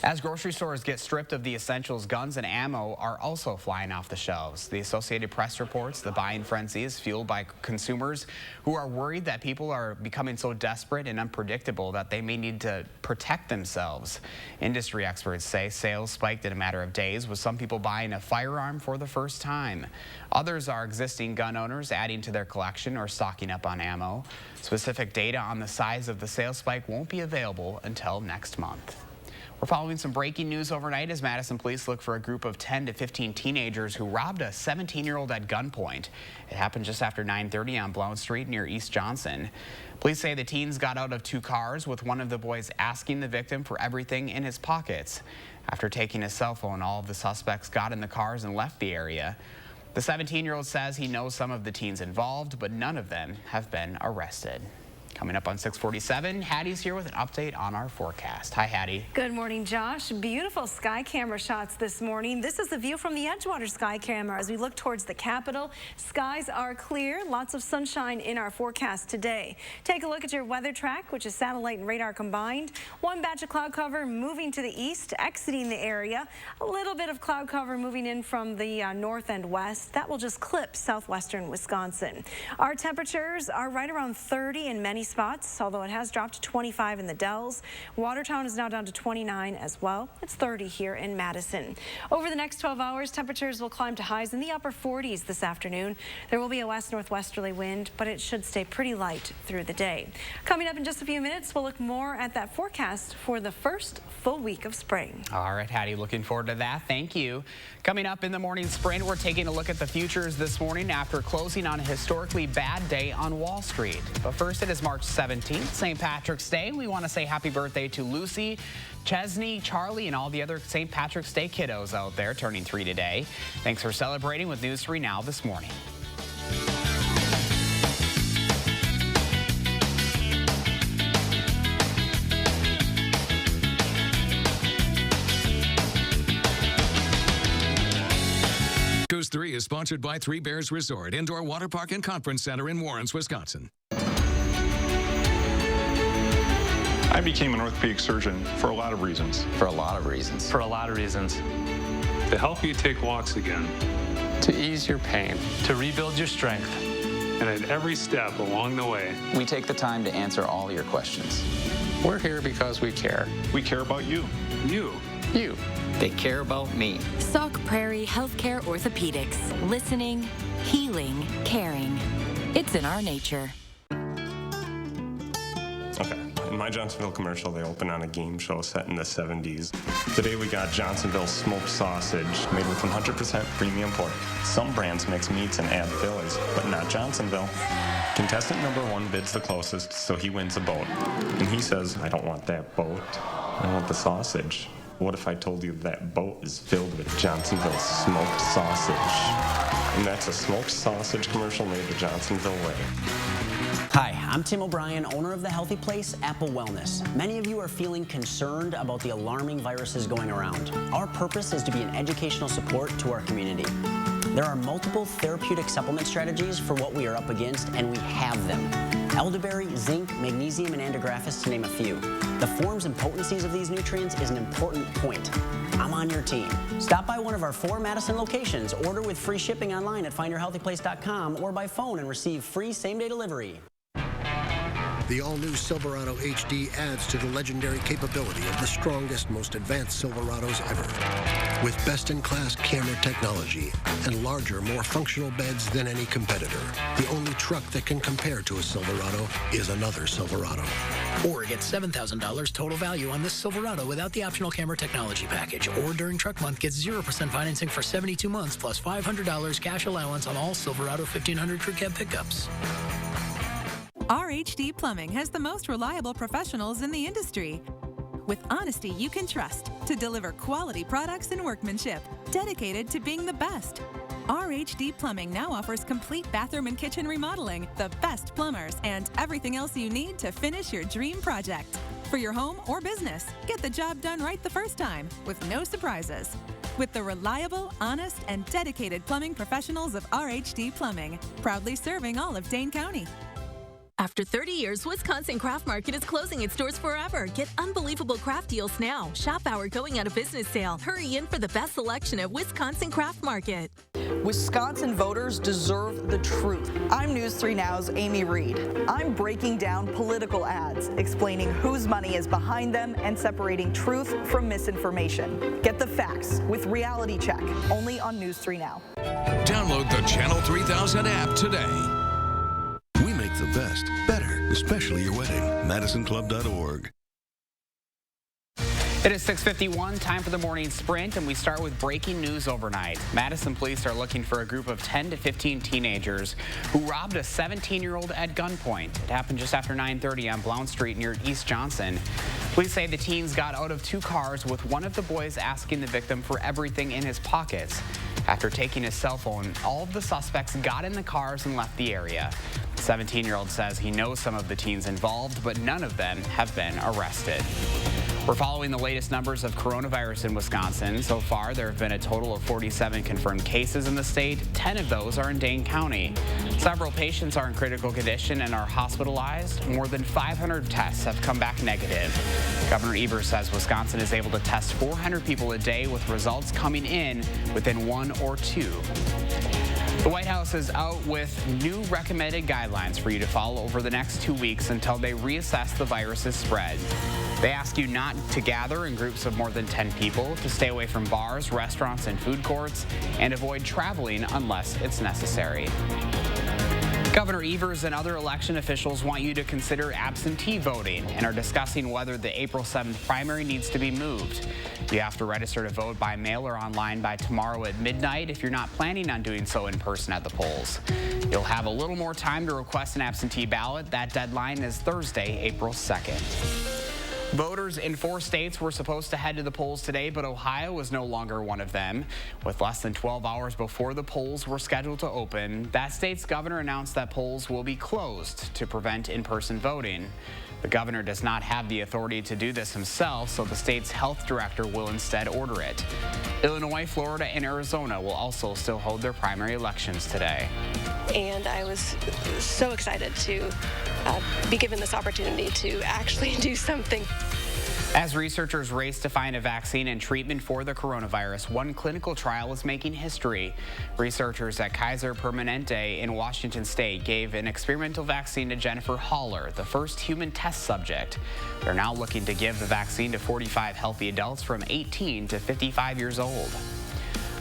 As grocery stores get stripped of the essentials, guns and ammo are also flying off the shelves. The Associated Press reports the buying frenzy is fueled by consumers who are worried that people are becoming so desperate and unpredictable that they may need to protect themselves. Industry experts say sales spiked in a matter of days, with some people buying a firearm for the first time. Others are existing gun owners adding to their collection or stocking up on ammo. Specific data on the size of the sales spike won't be available until next month. We're following some breaking news overnight as Madison police look for a group of 10 to 15 teenagers who robbed a 17-year-old at gunpoint. It happened just after 9:30 on Blount Street near East Johnson. Police say the teens got out of two cars, with one of the boys asking the victim for everything in his pockets. After taking his cell phone, all of the suspects got in the cars and left the area. The 17-year-old says he knows some of the teens involved, but none of them have been arrested. Coming up on 647, Hattie's here with an update on our forecast. Hi, Hattie.
Good morning, Josh. Beautiful sky camera shots this morning. This is the view from the Edgewater sky camera as we look towards the Capitol. Skies are clear, lots of sunshine in our forecast today. Take a look at your weather track, which is satellite and radar combined. One batch of cloud cover moving to the east, exiting the area. A little bit of cloud cover moving in from the north and west. That will just clip southwestern Wisconsin. Our temperatures are right around 30 in many spots, although it has dropped to 25 in the Dells. Watertown is now down to 29 as well. It's 30 here in Madison. Over the next 12 hours, temperatures will climb to highs in the upper 40s this afternoon. There will be a west-northwesterly wind, but it should stay pretty light through the day. Coming up in just a few minutes, we'll look more at that forecast for the first full week of spring.
All right, Hattie, looking forward to that. Thank you. Coming up in the morning sprint, we're taking a look at the futures this morning after closing on a historically bad day on Wall Street. But first, it is March 17th, St. Patrick's Day. We want to say happy birthday to Lucy, Chesney, Charlie, and all the other St. Patrick's Day kiddos out there turning 3 today. Thanks for celebrating with News 3 Now this morning.
News 3 is sponsored by Three Bears Resort, Indoor Water Park and Conference Center in Warrens, Wisconsin.
I became an orthopedic surgeon for a lot of reasons.
For a lot of reasons.
For a lot of reasons.
To help you take walks again.
To ease your pain.
To rebuild your strength.
And at every step along the way,
we take the time to answer all your questions. We're here because we care.
We care about you.
You.
You. They care about me.
Sauk Prairie Healthcare Orthopedics. Listening, healing, caring. It's in our nature.
Okay, in my Johnsonville commercial, they opened on a game show set in the 70s. Today we got Johnsonville smoked sausage made with 100% premium pork. Some brands mix meats and add fillers, but not Johnsonville. Contestant number 1 bids the closest, so he wins a boat. And he says, I don't want that boat, I want the sausage. What if I told you that boat is filled with Johnsonville smoked sausage? And that's a smoked sausage commercial made the Johnsonville way.
Hi, I'm Tim O'Brien, owner of the healthy place, Apple Wellness. Many of you are feeling concerned about the alarming viruses going around. Our purpose is to be an educational support to our community. There are multiple therapeutic supplement strategies for what we are up against, and we have them. Elderberry, zinc, magnesium, and antigraphis, to name a few. The forms and potencies of these nutrients is an important point. I'm on your team. Stop by one of our 4 Madison locations, order with free shipping online at findyourhealthyplace.com or by phone and receive free same-day delivery.
The all-new Silverado HD adds to the legendary capability of the strongest, most advanced Silverados ever. With best-in-class camera technology and larger, more functional beds than any competitor, the only truck that can compare to a Silverado is another Silverado.
Or get $7,000 total value on this Silverado without the optional camera technology package. Or during truck month, get 0% financing for 72 months plus $500 cash allowance on all Silverado 1500 crew cab pickups.
RHD Plumbing has the most reliable professionals in the industry. With honesty you can trust to deliver quality products and workmanship, dedicated to being the best. RHD Plumbing now offers complete bathroom and kitchen remodeling, the best plumbers, and everything else you need to finish your dream project. For your home or business, get the job done right the first time, with no surprises. With the reliable, honest, and dedicated plumbing professionals of RHD Plumbing, proudly serving all of Dane County.
After 30 years, Wisconsin Craft Market is closing its doors forever. Get unbelievable craft deals now. Shop our going out of business sale. Hurry in for the best selection at Wisconsin Craft Market.
Wisconsin voters deserve the truth. I'm News 3 Now's Amy Reed. I'm breaking down political ads, explaining whose money is behind them and separating truth from misinformation. Get the facts with Reality Check, only on News 3 Now.
Download the Channel 3000 app today.
We make the best better, especially your wedding. MadisonClub.org.
It is 6:51, time for the morning sprint, and we start with breaking news overnight. Madison police are looking for a group of 10 to 15 teenagers who robbed a 17-year-old at gunpoint. It happened just after 9:30 on Blount Street near East Johnson. Police say the teens got out of 2 cars with one of the boys asking the victim for everything in his pockets. After taking his cell phone, all of the suspects got in the cars and left the area. The 17-year-old says he knows some of the teens involved, but none of them have been arrested. We're following the latest numbers of coronavirus in Wisconsin. So far, there have been a total of 47 confirmed cases in the state. 10 of those are in Dane County. Several patients are in critical condition and are hospitalized. More than 500 tests have come back negative. Governor Evers says Wisconsin is able to test 400 people a day, with results coming in within 1 or 2. The White House is out with new recommended guidelines for you to follow over the next 2 weeks until they reassess the virus's spread. They ask you not to gather in groups of more than 10 people, to stay away from bars, restaurants, and food courts, and avoid traveling unless it's necessary. Governor Evers and other election officials want you to consider absentee voting and are discussing whether the April 7th primary needs to be moved. You have to register to vote by mail or online by tomorrow at midnight if you're not planning on doing so in person at the polls. You'll have a little more time to request an absentee ballot. That deadline is Thursday, April 2nd. Voters in 4 states were supposed to head to the polls today, but Ohio was no longer one of them. With less than 12 hours before the polls were scheduled to open, that state's governor announced that polls will be closed to prevent in-person voting. The governor does not have the authority to do this himself, so the state's health director will instead order it. Illinois, Florida, and Arizona will also still hold their primary elections today.
And I was so excited to be given this opportunity to actually do something.
As researchers race to find a vaccine and treatment for the coronavirus, one clinical trial is making history. Researchers at Kaiser Permanente in Washington State gave an experimental vaccine to Jennifer Haller, the first human test subject. They're now looking to give the vaccine to 45 healthy adults from 18 to 55 years old.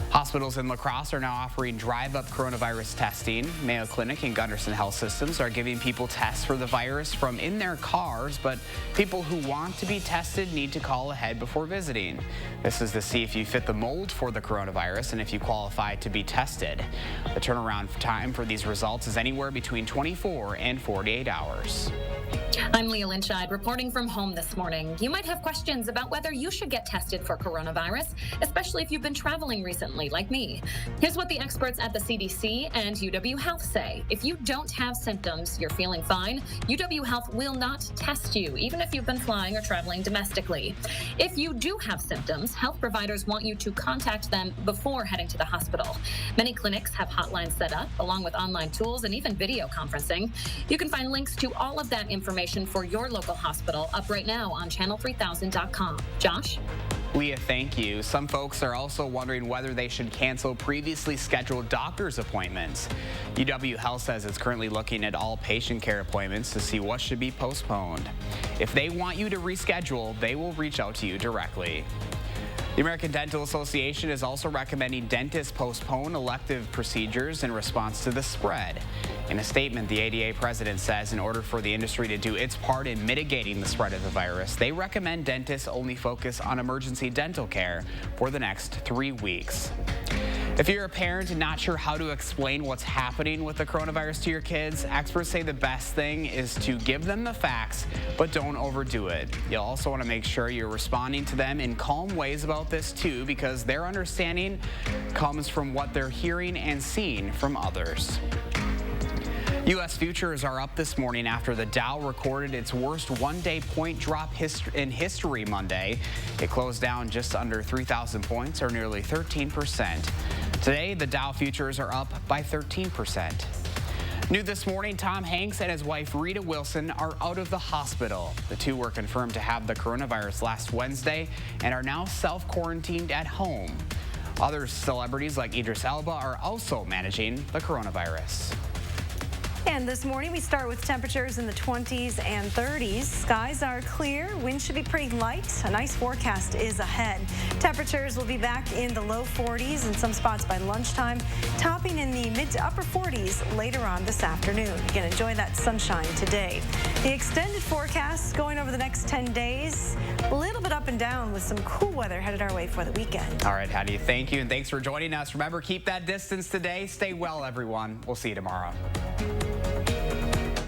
Hospitals in La Crosse are now offering drive-up coronavirus testing. Mayo Clinic and Gunderson Health Systems are giving people tests for the virus from in their cars, but people who want to be tested need to call ahead before visiting. This is to see if you fit the mold for the coronavirus and if you qualify to be tested. The turnaround time for these results is anywhere between 24 and 48 hours.
I'm Leah Lynchide reporting from home this morning. You might have questions about whether you should get tested for coronavirus, especially if you've been traveling recently like me. Here's what the experts at the CDC and UW Health say. If you don't have symptoms, you're feeling fine, UW Health will not test you, even if you've been flying or traveling domestically. If you do have symptoms, health providers want you to contact them before heading to the hospital. Many clinics have hotlines set up, along with online tools and even video conferencing. You can find links to all of that information for your local hospital up right now on channel3000.com. Josh?
Leah, thank you. Some folks are also wondering whether they should cancel previously scheduled doctor's appointments. UW Health says it's currently looking at all patient care appointments to see what should be postponed. If they want you to reschedule, they will reach out to you directly. The American Dental Association is also recommending dentists postpone elective procedures in response to the spread. In a statement, the ADA president says in order for the industry to do its part in mitigating the spread of the virus, they recommend dentists only focus on emergency dental care for the next 3 weeks. If you're a parent and not sure how to explain what's happening with the coronavirus to your kids, experts say the best thing is to give them the facts, but don't overdo it. You'll also want to make sure you're responding to them in calm ways about this too, because their understanding comes from what they're hearing and seeing from others. U.S. futures are up this morning after the Dow recorded its worst one-day point drop in history Monday. It closed down just under 3,000 points, or nearly 13%. Today, the Dow futures are up by 13%. New this morning, Tom Hanks and his wife Rita Wilson are out of the hospital. The two were confirmed to have the coronavirus last Wednesday and are now self-quarantined at home. Other celebrities like Idris Elba are also managing the coronavirus.
And this morning we start with temperatures in the 20s and 30s. Skies are clear. Winds should be pretty light. A nice forecast is ahead. Temperatures will be back in the low 40s in some spots by lunchtime, topping in the mid to upper 40s later on this afternoon. You can enjoy that sunshine today. The extended forecast going over the next 10 days, a little bit up and down with some cool weather headed our way for the weekend.
All right, Hattie, thank you, and thanks for joining us. Remember, keep that distance today. Stay well, everyone. We'll see you tomorrow.